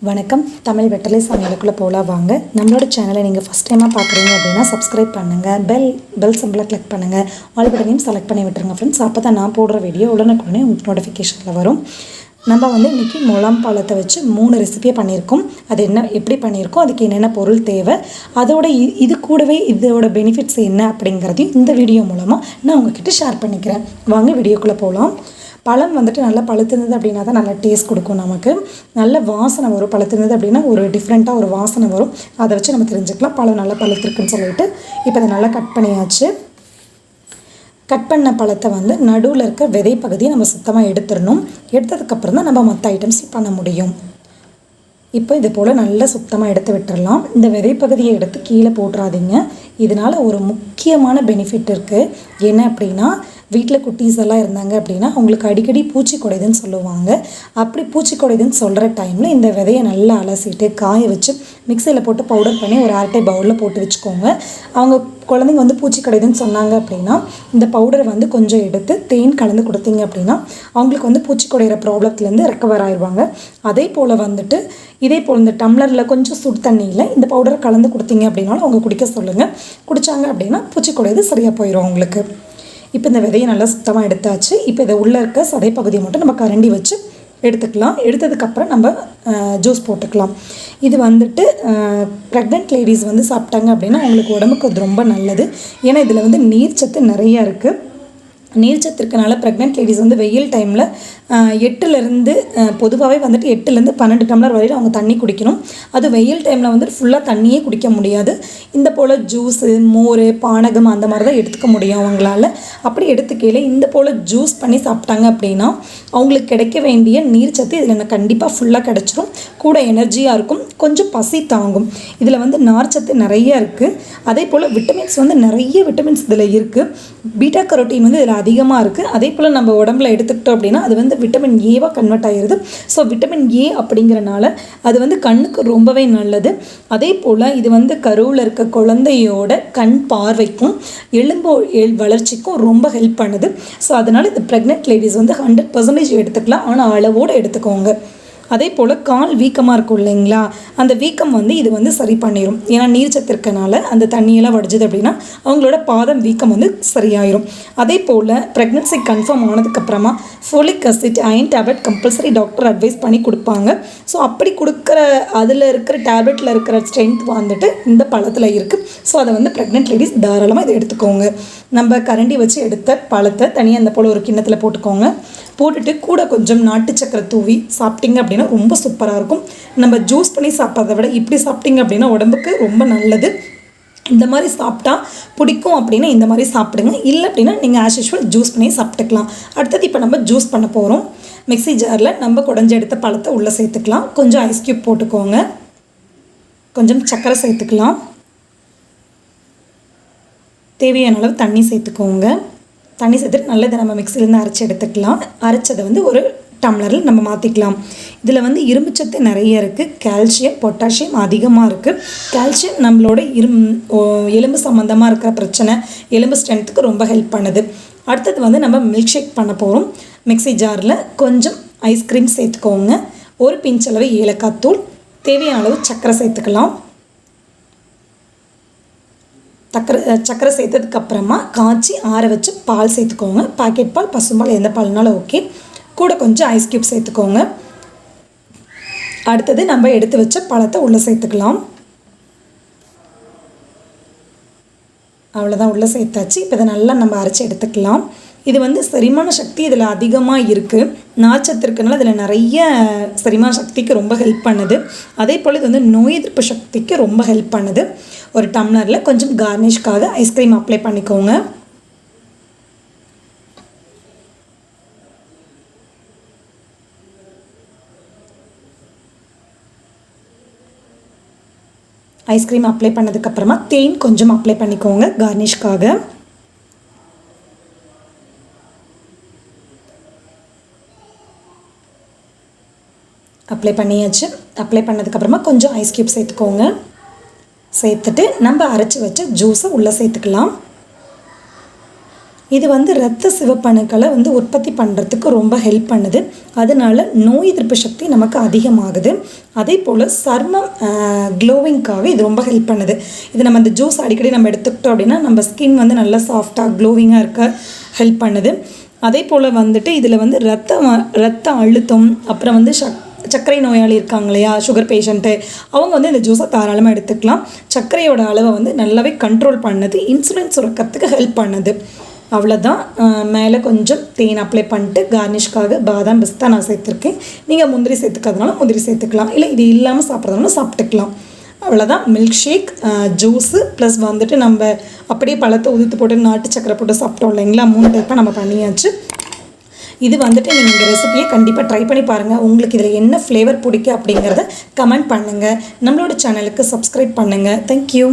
வணக்கம். தமிழ் வெற்றிலை சமையலுக்குள்ளே போகலாம் வாங்க. நம்மளோட சேனலை நீங்கள் ஃபஸ்ட் டைமாக பார்க்குறீங்க அப்படின்னா சப்ஸ்கிரைப் பண்ணுங்கள், பெல் சிம்பிளை கிளிக் பண்ணுங்கள், ஆல் பட்டனையும் செலக்ட் பண்ணி விட்டுருங்க ஃப்ரெண்ட்ஸ். அப்போ தான் நான் போடுற வீடியோ உடனுக்குடனே உங்களுக்கு நோட்டிஃபிகேஷனில் வரும். நம்ம இன்றைக்கி முலாம் பழத்தை வச்சு 3 ரெசிபியை பண்ணியிருக்கோம். அது எப்படி பண்ணியிருக்கோம், அதுக்கு என்னென்ன பொருள் தேவை, அதோட இது கூடவே இதோட பெனிஃபிட்ஸ் என்ன அப்படிங்கிறதையும் இந்த வீடியோ மூலமாக நான் உங்ககிட்ட ஷேர் பண்ணிக்கிறேன். வாங்க வீடியோக்குள்ளே போகலாம். பழம் நல்லா பழுத்திருந்தது அப்படின்னா தான் நல்லா டேஸ்ட் கொடுக்கும். நமக்கு நல்ல வாசனை வரும். பழுத்திருந்தது அப்படின்னா ஒரு டிஃப்ரெண்ட்டாக ஒரு வாசனை வரும். அதை வச்சு நம்ம தெரிஞ்சுக்கலாம் பழம் நல்லா பழுத்திருக்குன்னு சொல்லிட்டு. இப்போ அதை நல்லா கட் பண்ணியாச்சு. கட் பண்ண பழத்தை நடுவில் இருக்க விதை பகுதியை நம்ம சுத்தமாக எடுத்துடணும். எடுத்ததுக்கப்புறம் தான் நம்ம மற்ற ஐட்டம்ஸ் பண்ண முடியும். இப்போ இது போல் நல்லா சுத்தமாக எடுத்து விட்டுடலாம். இந்த விதைப்பகுதியை எடுத்து கீழே போட்டுறாதீங்க. இதனால் ஒரு முக்கியமான பெனிஃபிட் இருக்குது. என்ன அப்படின்னா, வீட்டில் குட்டீஸ் எல்லாம் இருந்தாங்க அப்படின்னா அவங்களுக்கு அடிக்கடி பூச்சி குடையுதுன்னு சொல்லுவாங்க. அப்படி பூச்சி குடையுதுன்னு சொல்கிற டைமில் இந்த விதையை நல்லா அலசிட்டு காய வச்சு மிக்சியில் போட்டு பவுடர் பண்ணி ஒரு அரைட்டை பவுலில் போட்டு வச்சுக்கோங்க. அவங்க குழந்தைங்க பூச்சி குடையுதுன்னு சொன்னாங்க அப்படின்னா இந்த பவுடரை கொஞ்சம் எடுத்து தேன் கலந்து கொடுத்தீங்க அப்படின்னா அவங்களுக்கு பூச்சி குடையிற ப்ராப்ளத்துலேருந்து ரெக்கவர் ஆயிடுவாங்க. அதே போல் இதே போல் இந்த டம்ளரில் கொஞ்சம் சுடு தண்ணியில் இந்த பவுடரை கலந்து கொடுத்தீங்க அப்படின்னாலும் அவங்க குடிக்க சொல்லுங்கள். குடித்தாங்க அப்படின்னா பூச்சி குடையுது சரியாக போயிடும் அவங்களுக்கு. இப்போ இந்த விதையை நல்லா சுத்தமாக எடுத்தாச்சு. இப்போ இதை உள்ளே இருக்க சதைப்பகுதியை மட்டும் நம்ம கரண்டி வச்சு எடுத்துக்கலாம். எடுத்ததுக்கப்புறம் நம்ம ஜூஸ் போட்டுக்கலாம். இது ப்ரெக்னென்ட் லேடிஸ் சாப்பிட்டாங்க அப்படின்னா அவங்களுக்கு உடம்புக்கு அது ரொம்ப நல்லது. ஏன்னா இதில் நீர்ச்சத்து நிறையா இருக்குது. நீர்ச்சத்து இருக்கனால ப்ரெக்னென்ட் லேடிஸ் வெயில் டைமில் 8லேருந்து பொதுவாகவே 8லேருந்து 12 டம்ளர் வரையில் அவங்க தண்ணி குடிக்கணும். அது வெயில் டைமில் ஃபுல்லாக தண்ணியே குடிக்க முடியாது. இந்த போல் ஜூஸு, மோர், பானகம் அந்த மாதிரி தான் எடுத்துக்க முடியும் அவங்களால. அப்படி எடுத்துக்கையில் இந்த போல் ஜூஸ் பண்ணி சாப்பிட்டாங்க அப்படின்னா அவங்களுக்கு கிடைக்க வேண்டிய நீர்ச்சத்து இதில் கண்டிப்பாக ஃபுல்லாக கிடச்சிரும். கூட எனர்ஜியாக இருக்கும், கொஞ்சம் பசி தாங்கும். இதில் நார்ச்சத்து நிறைய இருக்குது. அதே போல் விட்டமின்ஸ் நிறைய விட்டமின்ஸ் இதில் இருக்குது. பீட்டா கரோட்டின் இதில் அதிகமாக இருக்குது. அதே போல் நம்ம உடம்புல எடுத்துக்கிட்டோம் அப்படின்னா அது விட்டமின் ஏவாக கன்வெர்ட் ஆகிடுது. ஸோ விட்டமின் ஏ அப்படிங்கிறனால அது கண்ணுக்கு ரொம்பவே நல்லது. அதே போல் இது கருவில் இருக்க குழந்தையோட கண் பார்வைக்கும் எலும்பு வளர்ச்சிக்கும் ரொம்ப ஹெல்ப் பண்ணுது. ஸோ அதனால் இது ப்ரெக்னென்ட் லேடிஸ் 100% எடுத்துக்கலாம். ஆனால் அளவோடு எடுத்துக்கோங்க. அதே போல் கால் வீக்கமாக இருக்கும் இல்லைங்களா, அந்த வீக்கம் இது சரி பண்ணிடும். ஏன்னா நீர்ச்சத்து இருக்கனால அந்த தண்ணியெல்லாம் வடிஞ்சது அப்படின்னா அவங்களோட பாதம் வீக்கம் சரியாயிடும். அதே போல் ப்ரெக்னன்சி கன்ஃபார்ம் ஆனதுக்கப்புறமா folic acid, iron tablet compulsory doctor advise பண்ணி கொடுப்பாங்க. ஸோ அப்படி கொடுக்குற அதில் இருக்கிற டேப்லெட்டில் இருக்கிற ஸ்ட்ரென்த் இந்த பழத்தில் இருக்குது. ஸோ அதை ப்ரெக்னென்ட் லேடிஸ் தாராளமாக இதை எடுத்துக்கோங்க. நம்ம கரண்டி வச்சு எடுத்த பழத்தை தனியாக இந்த போல் ஒரு கிண்ணத்தில் போட்டுக்கோங்க. போட்டுட்டு கூட கொஞ்சம் நாட்டு சக்கரை தூவி சாப்பிட்டிங்க அப்படின்னா ரொம்ப சூப்பராக இருக்கும். நம்ம ஜூஸ் பண்ணி சாப்பிட்றத விட இப்படி சாப்பிட்டிங்க அப்படின்னா உடம்புக்கு ரொம்ப நல்லது. இந்த மாதிரி சாப்பிட்டா பிடிக்கும் அப்படின்னா இந்த மாதிரி சாப்பிடுங்க. இல்லை அப்படின்னா நீங்கள் ஆஸ் யூஷுவல் ஜூஸ் பண்ணி சாப்பிட்டுக்கலாம். அடுத்தது இப்போ நம்ம ஜூஸ் பண்ண போகிறோம். மிக்ஸி ஜாரில் நம்ம குடஞ்சி எடுத்த பழத்தை உள்ளே சேர்த்துக்கலாம். கொஞ்சம் ஐஸ் க்யூப் போட்டுக்கோங்க. கொஞ்சம் சர்க்கரை சேர்த்துக்கலாம். தேவையான அளவு தண்ணி சேர்த்துக்கோங்க. தண்ணி சேர்த்துட்டு நல்லதை நம்ம மிக்சிலேருந்து அரைச்சி எடுத்துக்கலாம். அரைச்சதை ஒரு டம்ளரில் நம்ம மாற்றிக்கலாம். இதில் இரும்புச்சத்து நிறைய இருக்குது. கால்சியம், பொட்டாசியம் அதிகமாக இருக்குது. கால்சியம் நம்மளோட எலும்பு சம்மந்தமாக இருக்கிற பிரச்சனை, எலும்பு ஸ்ட்ரென்த்துக்கு ரொம்ப ஹெல்ப் பண்ணுது. அடுத்தது நம்ம மில்க் ஷேக் பண்ண போகிறோம். மிக்ஸி ஜாரில் கொஞ்சம் ஐஸ்கிரீம் சேர்த்துக்கோங்க. ஒரு பிஞ்ச் அளவு ஏலக்காய் தூள், தேவையான அளவு சர்க்கரை சேர்த்துக்கலாம். சர்க்கரை சேர்த்ததுக்கப்புறமா காய்ச்சி ஆற வச்சு பால் சேர்த்துக்கோங்க. பாக்கெட் பால், பசும்பால், எந்த பால்னாலும் ஓகே. கூட கொஞ்சம் ஐஸ் க்யூப் சேர்த்துக்கோங்க. அடுத்தது நம்ம எடுத்து வச்ச பழத்தை உள்ளே சேர்த்துக்கலாம். அவ்வளோதான், உள்ளே சேர்த்தாச்சு. இப்போ இதை நல்லா நம்ம அரைச்சி எடுத்துக்கலாம். இது செரிமான சக்தி இதில் அதிகமாக இருக்குது. நார்ச்சத்து இருக்கனால இதில் நிறைய செரிமான சக்திக்கு ரொம்ப ஹெல்ப் பண்ணுது. அதே போல் இது நோய் எதிர்ப்பு சக்திக்கு ரொம்ப ஹெல்ப் பண்ணுது. ஒரு டம்ளரில் கொஞ்சம் கார்னிஷ்காக ஐஸ்கிரீம் அப்ளை பண்ணிக்கோங்க. ஐஸ்கிரீம் அப்ளை பண்ணதுக்கப்புறமா தேன் கொஞ்சம் அப்ளை பண்ணிக்கோங்க கார்னிஷ்காக. அப்ளை பண்ணியாச்சு. அப்ளை பண்ணதுக்கப்புறமா கொஞ்சம் ஐஸ் க்யூப் சேர்த்துக்கோங்க. சேர்த்துட்டு நம்ம அரைச்சி வச்ச ஜூஸை உள்ளே சேர்த்துக்கலாம். இது வந்து இரத்த சிவப்பணுக்களை வந்து உற்பத்தி பண்ணுறதுக்கு ரொம்ப ஹெல்ப் பண்ணுது. அதனால நோய் எதிர்ப்பு சக்தி நமக்கு அதிகமாகுது. அதே போல் சர்மம் க்ளோவிங்காகவே இது ரொம்ப ஹெல்ப் பண்ணுது. இது நம்ம இந்த ஜூஸ் அடிக்கடி நம்ம எடுத்துக்கிட்டோம் அப்படின்னா நம்ம ஸ்கின் வந்து நல்லா சாஃப்டாக க்ளோவிங்காக இருக்க ஹெல்ப் பண்ணுது. அதே போல் வந்துட்டு இதில் வந்து ரத்த அழுத்தம், அப்புறம் வந்து சர்க்கரை நோயாளி இருக்காங்க இல்லையா, சுகர் பேஷண்ட்டு, அவங்க வந்து இந்த ஜூஸை தாராளமாக எடுத்துக்கலாம். சர்க்கரையோட அளவை வந்து நல்லாவே கண்ட்ரோல் பண்ணுது, இன்சுலின் சுரக்கிறதுக்கு ஹெல்ப் பண்ணுது. அவ்வளோதான். மேலே கொஞ்சம் தேன் அப்ளை பண்ணிட்டு கார்னிஷ்காக பாதாம் பிஸ்தா நான் சேர்த்துருக்கேன். நீங்கள் முந்திரி சேர்த்துக்கிறதுனால முந்திரி சேர்த்துக்கலாம், இல்லை இது இல்லாமல் சாப்பிட்றதுனால சாப்பிட்டுக்கலாம். அவ்வளோதான். மில்க் ஷேக், ஜூஸு ப்ளஸ் வந்துட்டு நம்ம அப்படியே பழத்தை உதிர்த்து போட்டு நாட்டு சக்கரை போட்டு சாப்பிட்டோம் இல்லைங்களா, 3 டைப்பாக நம்ம பண்ணியாச்சு. இது வந்துட்டு நீங்கள் இந்த ரெசிபியை கண்டிப்பாக ட்ரை பண்ணி பாருங்கள். உங்களுக்கு இதில் என்ன ஃப்ளேவர் பிடிக்கும் அப்படிங்கிறத கமெண்ட் பண்ணுங்கள். நம்மளோட சேனலுக்கு சப்ஸ்கிரைப் பண்ணுங்கள். தேங்க்யூ.